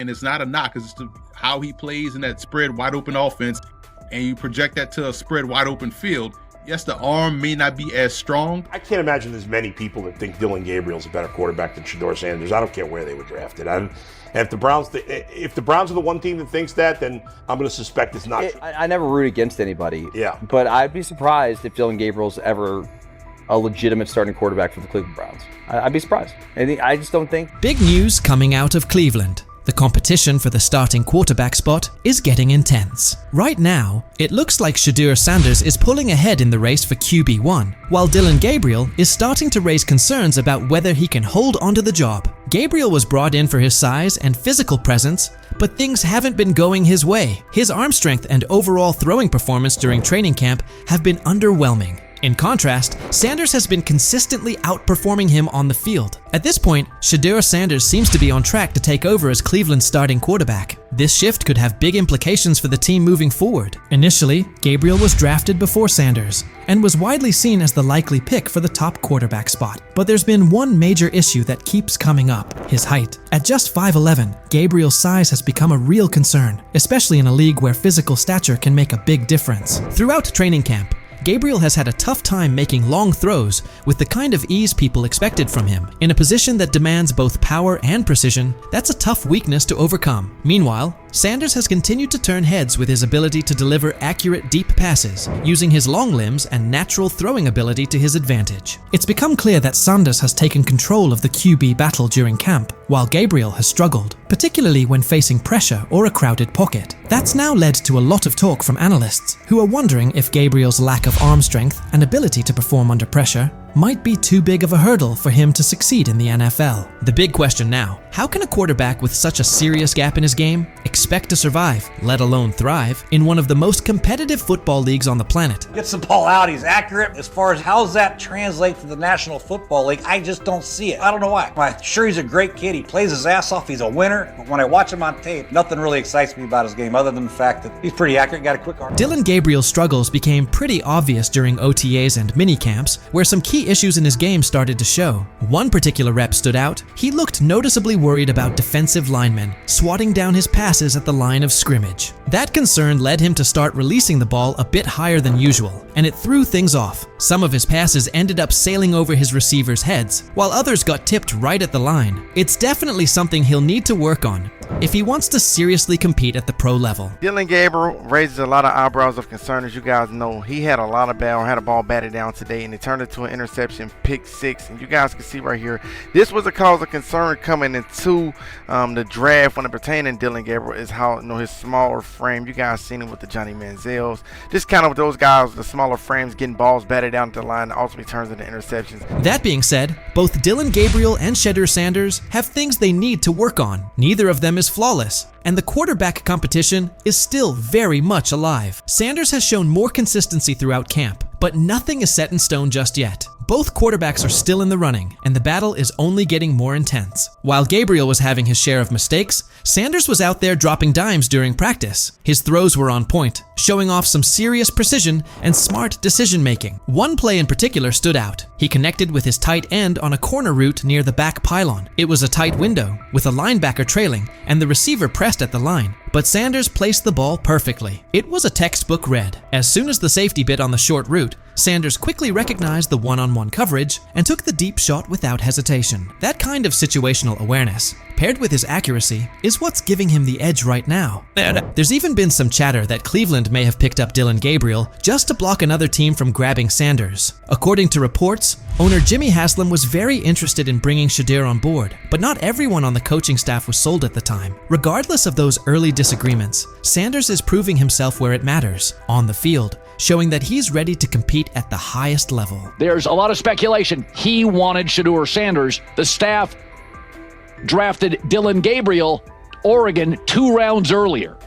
And it's not a knock, it's just how he plays in that spread wide open offense, and you project that to a spread wide open field. Yes, the arm may not be as strong. I can't imagine there's many people that think Dillon Gabriel's a better quarterback than Shedeur Sanders. I don't care where they were drafted. And if the Browns are the one team that thinks that, then I'm going to suspect it's not true. I never root against anybody. Yeah. But I'd be surprised if Dillon Gabriel's ever a legitimate starting quarterback for the Cleveland Browns. I'd be surprised. I just don't think. Big news coming out of Cleveland. The competition for the starting quarterback spot is getting intense. Right now, it looks like Shedeur Sanders is pulling ahead in the race for QB1, while Dillon Gabriel is starting to raise concerns about whether he can hold onto the job. Gabriel was brought in for his size and physical presence, but things haven't been going his way. His arm strength and overall throwing performance during training camp have been underwhelming. In contrast, Sanders has been consistently outperforming him on the field. At this point, Shedeur Sanders seems to be on track to take over as Cleveland's starting quarterback. This shift could have big implications for the team moving forward. Initially, Gabriel was drafted before Sanders and was widely seen as the likely pick for the top quarterback spot. But there's been one major issue that keeps coming up: his height. At just 5'11", Gabriel's size has become a real concern, especially in a league where physical stature can make a big difference. Throughout training camp, Gabriel has had a tough time making long throws with the kind of ease people expected from him. In a position that demands both power and precision, that's a tough weakness to overcome. Meanwhile, Sanders has continued to turn heads with his ability to deliver accurate deep passes, using his long limbs and natural throwing ability to his advantage. It's become clear that Sanders has taken control of the QB battle during camp, while Gabriel has struggled, particularly when facing pressure or a crowded pocket. That's now led to a lot of talk from analysts, who are wondering if Gabriel's lack of arm strength and ability to perform under pressure might be too big of a hurdle for him to succeed in the NFL. The big question now: how can a quarterback with such a serious gap in his game expect to survive, let alone thrive, in one of the most competitive football leagues on the planet? Gets the ball out, he's accurate. As far as how does that translate to the National Football League, I just don't see it. I don't know why. I'm sure he's a great kid, he plays his ass off, he's a winner, but when I watch him on tape, nothing really excites me about his game other than the fact that he's pretty accurate, got a quick arm. Dillon Gabriel's struggles became pretty obvious during OTAs and minicamps, where some key issues in his game started to show. One particular rep stood out. He looked noticeably worried about defensive linemen swatting down his passes at the line of scrimmage. That concern led him to start releasing the ball a bit higher than usual, and it threw things off. Some of his passes ended up sailing over his receivers' heads, while others got tipped right at the line. It's definitely something he'll need to work on if he wants to seriously compete at the pro level. Dillon Gabriel raises a lot of eyebrows of concern. As you guys know, he had a ball batted down today, and it turned into an interception, pick six. And you guys can see right here, this was a cause of concern coming into the draft when it pertained to Dillon Gabriel, is how, his smaller frame. You guys seen it with the Johnny Manziels. Just kind of with those guys, the smaller frames, getting balls batted down to the line, ultimately turns into interceptions. That being said, both Dillon Gabriel and Shedeur Sanders have things they need to work on. Neither of them is flawless, and the quarterback competition is still very much alive. Sanders has shown more consistency throughout camp, but nothing is set in stone just yet. Both quarterbacks are still in the running, and the battle is only getting more intense. While Gabriel was having his share of mistakes, Sanders was out there dropping dimes during practice. His throws were on point, showing off some serious precision and smart decision-making. One play in particular stood out. He connected with his tight end on a corner route near the back pylon. It was a tight window, with a linebacker trailing, and the receiver pressed at the line. But Sanders placed the ball perfectly. It was a textbook read. As soon as the safety bit on the short route, Sanders quickly recognized the one-on-one coverage and took the deep shot without hesitation. That kind of situational awareness, paired with his accuracy, is what's giving him the edge right now. There's even been some chatter that Cleveland may have picked up Dillon Gabriel just to block another team from grabbing Sanders. According to reports, owner Jimmy Haslam was very interested in bringing Shedeur on board, but not everyone on the coaching staff was sold at the time. Regardless of those early disagreements, Sanders is proving himself where it matters, on the field, showing that he's ready to compete at the highest level. There's a lot of speculation. He wanted Shedeur Sanders. The staff drafted Dillon Gabriel, Oregon, 2 rounds earlier.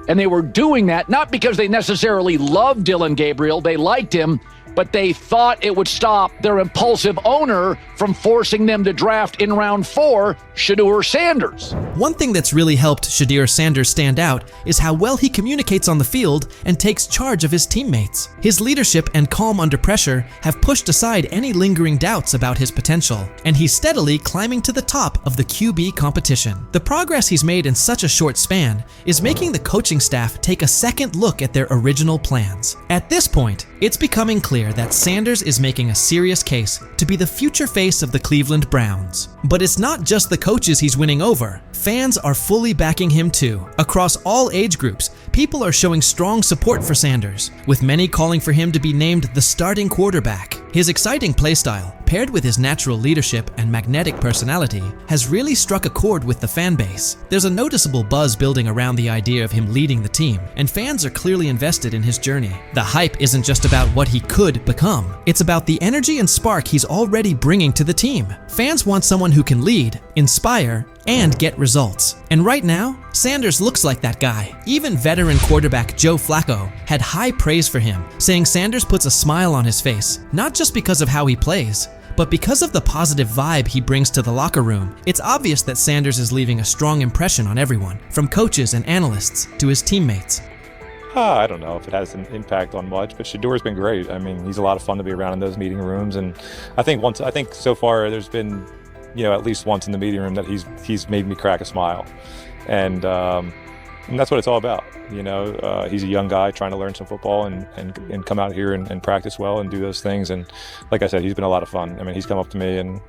And they were doing that not because they necessarily loved Dillon Gabriel, they liked him, but they thought it would stop their impulsive owner from forcing them to draft in round 4 Shedeur Sanders. One thing that's really helped Shedeur Sanders stand out is how well he communicates on the field and takes charge of his teammates. His leadership and calm under pressure have pushed aside any lingering doubts about his potential, and he's steadily climbing to the top of the QB competition. The progress he's made in such a short span is making the coaching staff take a second look at their original plans. At this point, it's becoming clear that Sanders is making a serious case to be the future face of the Cleveland Browns. But it's not just the coaches he's winning over. Fans are fully backing him too. Across all age groups, people are showing strong support for Sanders, with many calling for him to be named the starting quarterback. His exciting playstyle, paired with his natural leadership and magnetic personality, has really struck a chord with the fan base. There's a noticeable buzz building around the idea of him leading the team, and fans are clearly invested in his journey. The hype isn't just about what he could become, it's about the energy and spark he's already bringing to the team. Fans want someone who can lead, inspire, and get results. And right now, Sanders looks like that guy. Even veteran quarterback Joe Flacco had high praise for him, saying Sanders puts a smile on his face, not just because of how he plays, but because of the positive vibe he brings to the locker room. It's obvious that Sanders is leaving a strong impression on everyone, from coaches and analysts to his teammates. I don't know if it has an impact on much, but Shedeur's been great. I mean, he's a lot of fun to be around in those meeting rooms, and I think so far there's been, at least once in the meeting room that he's made me crack a smile, and that's what it's all about. He's a young guy trying to learn some football and come out here and practice well and do those things. And like I said, he's been a lot of fun. I mean, he's come up to me and.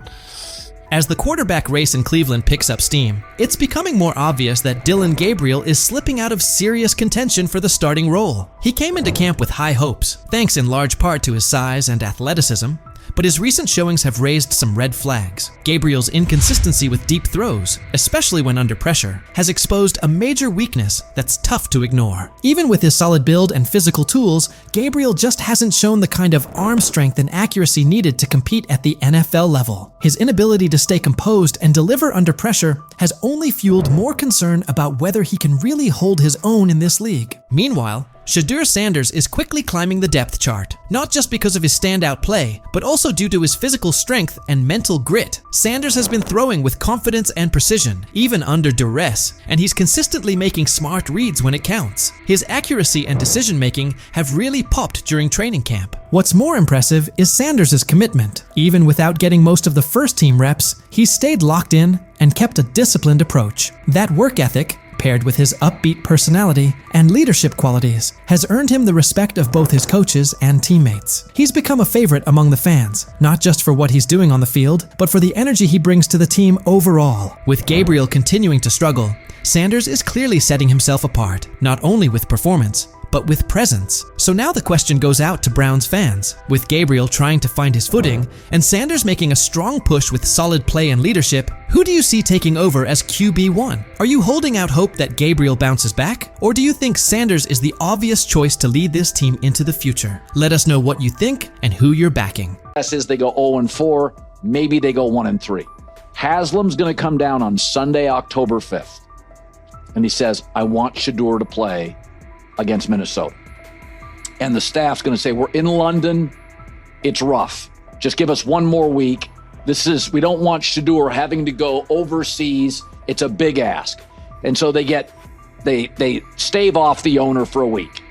As the quarterback race in Cleveland picks up steam, it's becoming more obvious that Dillon Gabriel is slipping out of serious contention for the starting role. He came into camp with high hopes, thanks in large part to his size and athleticism, but his recent showings have raised some red flags. Gabriel's inconsistency with deep throws, especially when under pressure, has exposed a major weakness that's tough to ignore. Even with his solid build and physical tools, Gabriel just hasn't shown the kind of arm strength and accuracy needed to compete at the NFL level. His inability to stay composed and deliver under pressure has only fueled more concern about whether he can really hold his own in this league. Meanwhile, Shedeur Sanders is quickly climbing the depth chart, not just because of his standout play, but also due to his physical strength and mental grit. Sanders has been throwing with confidence and precision, even under duress, and he's consistently making smart reads when it counts. His accuracy and decision-making have really popped during training camp. What's more impressive is Sanders' commitment. Even without getting most of the first-team reps, he's stayed locked in and kept a disciplined approach. That work ethic, paired with his upbeat personality and leadership qualities, has earned him the respect of both his coaches and teammates. He's become a favorite among the fans, not just for what he's doing on the field, but for the energy he brings to the team overall. With Gabriel continuing to struggle, Sanders is clearly setting himself apart, not only with performance, but with presence. So now the question goes out to Browns fans. With Gabriel trying to find his footing, and Sanders making a strong push with solid play and leadership, who do you see taking over as QB1? Are you holding out hope that Gabriel bounces back? Or do you think Sanders is the obvious choice to lead this team into the future? Let us know what you think and who you're backing. Guess is they go 0-4, maybe they go 1-3. Haslam's going to come down on Sunday, October 5th, and he says, I want Shedeur to play against Minnesota. And the staff's going to say, we're in London. It's rough. Just give us one more week. We don't want Shedeur having to go overseas. It's a big ask. And so they stave off the owner for a week.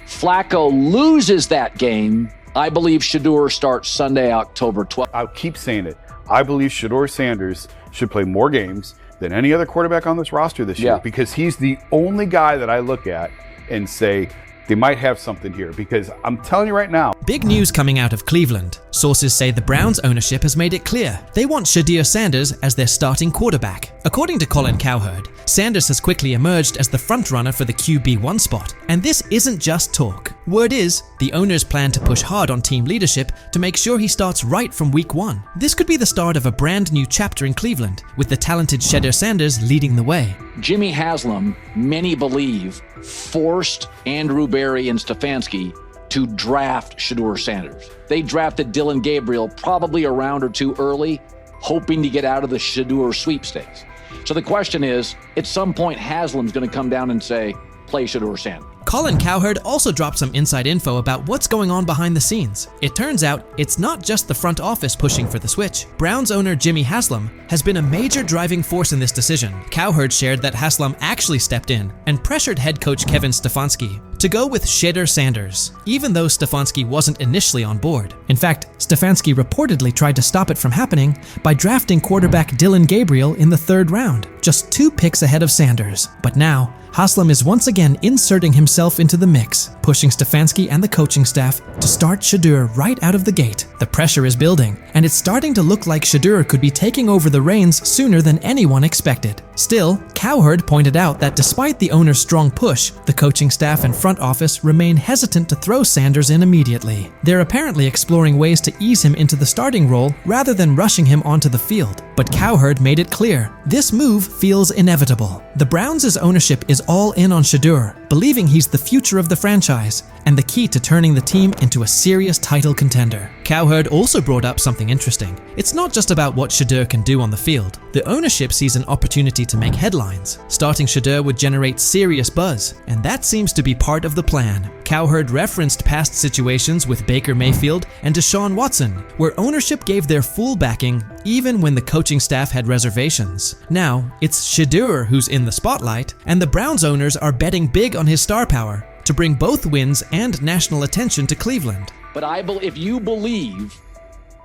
Flacco loses that game. I believe Shedeur starts Sunday, October 12th. I'll keep saying it. I believe Shedeur Sanders should play more games than any other quarterback on this roster this year, because he's the only guy that I look at and say they might have something here, because I'm telling you right now. Big news coming out of Cleveland. Sources say the Browns ownership has made it clear they want Shedeur Sanders as their starting quarterback. According to Colin Cowherd, Sanders has quickly emerged as the frontrunner for the QB1 spot. And this isn't just talk. Word is, the owners plan to push hard on team leadership to make sure he starts right from week 1. This could be the start of a brand new chapter in Cleveland, with the talented Shedeur Sanders leading the way. Jimmy Haslam, many believe, forced Andrew Berry and Stefanski to draft Shedeur Sanders. They drafted Dillon Gabriel probably a round or two early, hoping to get out of the Shedeur sweepstakes. So the question is, at some point, Haslam's going to come down and say, play Shedeur Sanders. Colin Cowherd also dropped some inside info about what's going on behind the scenes. It turns out it's not just the front office pushing for the switch. Browns owner Jimmy Haslam has been a major driving force in this decision. Cowherd shared that Haslam actually stepped in and pressured head coach Kevin Stefanski to go with Shedeur Sanders, even though Stefanski wasn't initially on board. In fact, Stefanski reportedly tried to stop it from happening by drafting quarterback Dillon Gabriel in the 3rd round, just 2 picks ahead of Sanders. But now, Haslam is once again inserting himself into the mix, pushing Stefanski and the coaching staff to start Shedeur right out of the gate. The pressure is building, and it's starting to look like Shedeur could be taking over the reins sooner than anyone expected. Still, Cowherd pointed out that despite the owner's strong push, the coaching staff and front office remain hesitant to throw Sanders in immediately. They're apparently exploring ways to ease him into the starting role rather than rushing him onto the field. But Cowherd made it clear, this move feels inevitable. The Browns' ownership is all in on Shedeur, believing he's the future of the franchise and the key to turning the team into a serious title contender. Cowherd also brought up something interesting. It's not just about what Shedeur can do on the field. The ownership sees an opportunity to make headlines. Starting Shedeur would generate serious buzz, and that seems to be part of the plan. Cowherd referenced past situations with Baker Mayfield and Deshaun Watson, where ownership gave their full backing even when the coaching staff had reservations. Now, it's Shedeur who's in the spotlight, and the Browns owners are betting big on his star power to bring both wins and national attention to Cleveland. But if you believe,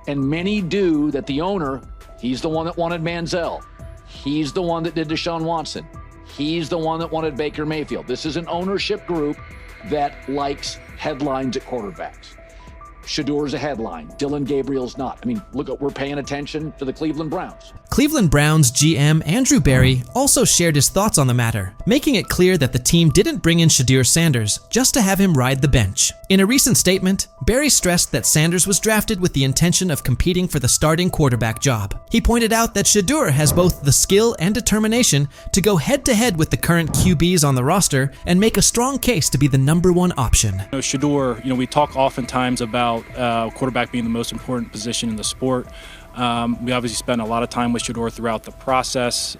and many do, that the owner, he's the one that wanted Manziel, he's the one that did Deshaun Watson, he's the one that wanted Baker Mayfield. This is an ownership group that likes headlines at quarterbacks. Shedeur's a headline. Dillon Gabriel's not. I mean, look, we're paying attention to the Cleveland Browns. Cleveland Browns GM Andrew Berry also shared his thoughts on the matter, making it clear that the team didn't bring in Shedeur Sanders just to have him ride the bench. In a recent statement, Berry stressed that Sanders was drafted with the intention of competing for the starting quarterback job. He pointed out that Shedeur has both the skill and determination to go head-to-head with the current QBs on the roster and make a strong case to be the #1 option. Shedeur, we talk oftentimes about quarterback being the most important position in the sport. We obviously spent a lot of time with Shedeur throughout the process.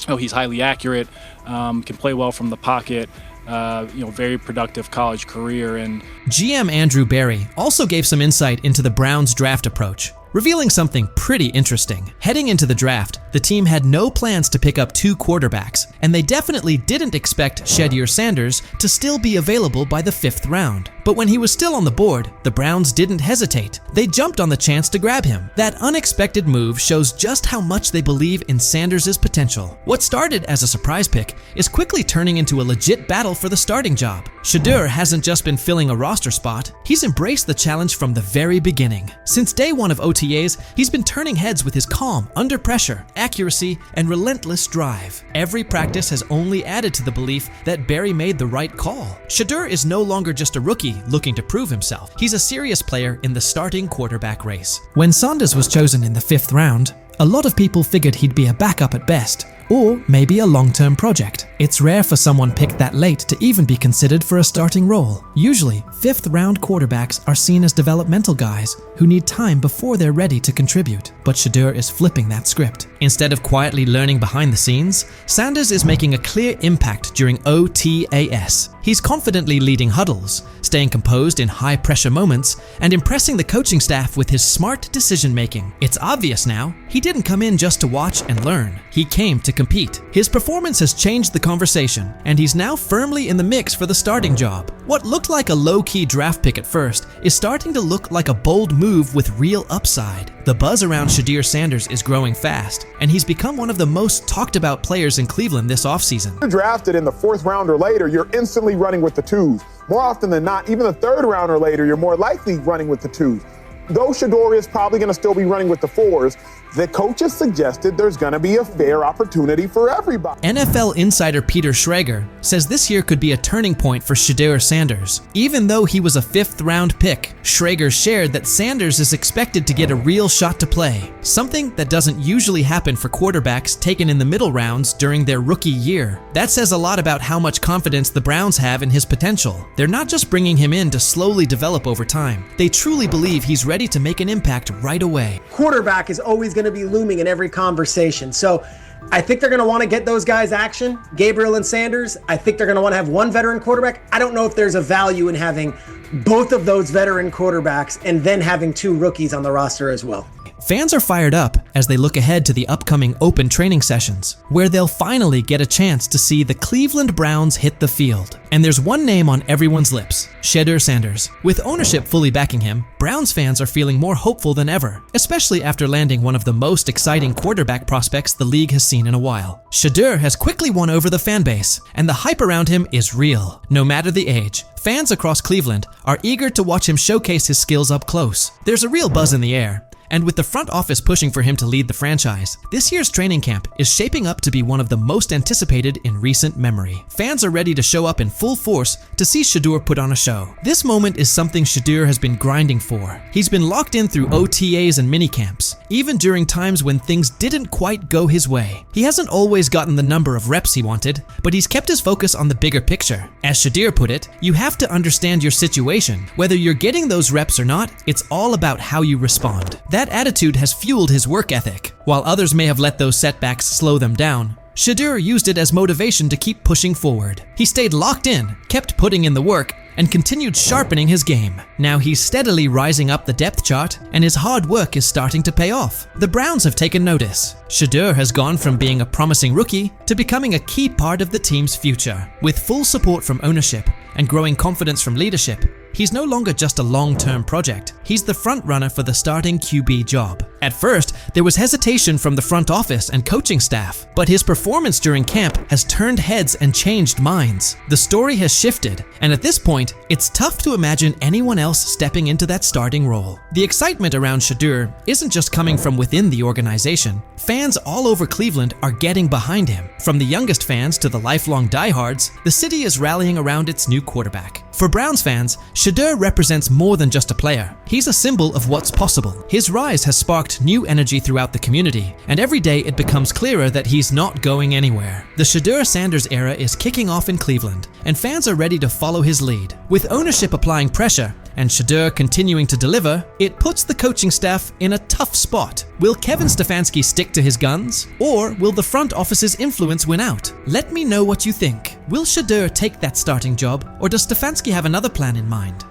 He's highly accurate, can play well from the pocket. Very productive college career. And GM Andrew Berry also gave some insight into the Browns' draft approach, revealing something pretty interesting. Heading into the draft, the team had no plans to pick up 2 quarterbacks, and they definitely didn't expect Shedeur Sanders to still be available by the 5th round. But when he was still on the board, the Browns didn't hesitate. They jumped on the chance to grab him. That unexpected move shows just how much they believe in Sanders' potential. What started as a surprise pick is quickly turning into a legit battle for the starting job. Shedeur hasn't just been filling a roster spot, he's embraced the challenge from the very beginning. Since day 1 of OTAs, he's been turning heads with his calm, under pressure, accuracy, and relentless drive. Every practice has only added to the belief that Berry made the right call. Shedeur is no longer just a rookie looking to prove himself. He's a serious player in the starting quarterback race. When Sanders was chosen in the 5th round, a lot of people figured he'd be a backup at best, or maybe a long-term project. It's rare for someone picked that late to even be considered for a starting role. Usually, 5th-round quarterbacks are seen as developmental guys who need time before they're ready to contribute. But Shedeur is flipping that script. Instead of quietly learning behind the scenes, Sanders is making a clear impact during OTAS. He's confidently leading huddles, staying composed in high-pressure moments, and impressing the coaching staff with his smart decision-making. It's obvious now, he didn't come in just to watch and learn. He came to compete. His performance has changed the conversation, and he's now firmly in the mix for the starting job. What looked like a low-key draft pick at first is starting to look like a bold move with real upside. The buzz around Shedeur Sanders is growing fast, and he's become one of the most talked about players in Cleveland this offseason. You're drafted in the 4th round or later, you're instantly running with the 2s. More often than not, even the 3rd round or later, you're more likely running with the 2s. Though Shedeur is probably going to still be running with the 4s, the coaches suggested there's going to be a fair opportunity for everybody. NFL insider Peter Schrager says this year could be a turning point for Shedeur Sanders. Even though he was a 5th-round pick, Schrager shared that Sanders is expected to get a real shot to play, something that doesn't usually happen for quarterbacks taken in the middle rounds during their rookie year. That says a lot about how much confidence the Browns have in his potential. They're not just bringing him in to slowly develop over time. They truly believe he's ready to make an impact right away. Quarterback is always going to be looming in every conversation. So I think they're going to want to get those guys action, Gabriel and Sanders. I think they're going to want to have one veteran quarterback. I don't know if there's a value in having both of those veteran quarterbacks and then having 2 rookies on the roster as well. Fans are fired up as they look ahead to the upcoming open training sessions, where they'll finally get a chance to see the Cleveland Browns hit the field. And there's one name on everyone's lips, Shedeur Sanders. With ownership fully backing him, Browns fans are feeling more hopeful than ever, especially after landing one of the most exciting quarterback prospects the league has seen in a while. Shedeur has quickly won over the fan base, and the hype around him is real. No matter the age, fans across Cleveland are eager to watch him showcase his skills up close. There's a real buzz in the air. And with the front office pushing for him to lead the franchise, this year's training camp is shaping up to be one of the most anticipated in recent memory. Fans are ready to show up in full force to see Shedeur put on a show. This moment is something Shedeur has been grinding for. He's been locked in through OTAs and minicamps, even during times when things didn't quite go his way. He hasn't always gotten the number of reps he wanted, but he's kept his focus on the bigger picture. As Shedeur put it, you have to understand your situation. Whether you're getting those reps or not, it's all about how you respond. That attitude has fueled his work ethic. While others may have let those setbacks slow them down, Shedeur used it as motivation to keep pushing forward. He stayed locked in, kept putting in the work, and continued sharpening his game. Now he's steadily rising up the depth chart, and his hard work is starting to pay off. The Browns have taken notice. Shedeur has gone from being a promising rookie to becoming a key part of the team's future. With full support from ownership and growing confidence from leadership, he's no longer just a long-term project. He's the front-runner for the starting QB job. At first, there was hesitation from the front office and coaching staff, but his performance during camp has turned heads and changed minds. The story has shifted, and at this point, it's tough to imagine anyone else stepping into that starting role. The excitement around Shedeur isn't just coming from within the organization. Fans all over Cleveland are getting behind him. From the youngest fans to the lifelong diehards, the city is rallying around its new quarterback. For Browns fans, Shedeur represents more than just a player. He's a symbol of what's possible. His rise has sparked new energy throughout the community, and every day it becomes clearer that he's not going anywhere. The Shedeur Sanders era is kicking off in Cleveland, and fans are ready to follow his lead. With ownership applying pressure and Shedeur continuing to deliver, it puts the coaching staff in a tough spot. Will Kevin Stefanski stick to his guns, or will the front office's influence win out? Let me know what you think. Will Shedeur take that starting job, or does Stefanski have another plan in mind?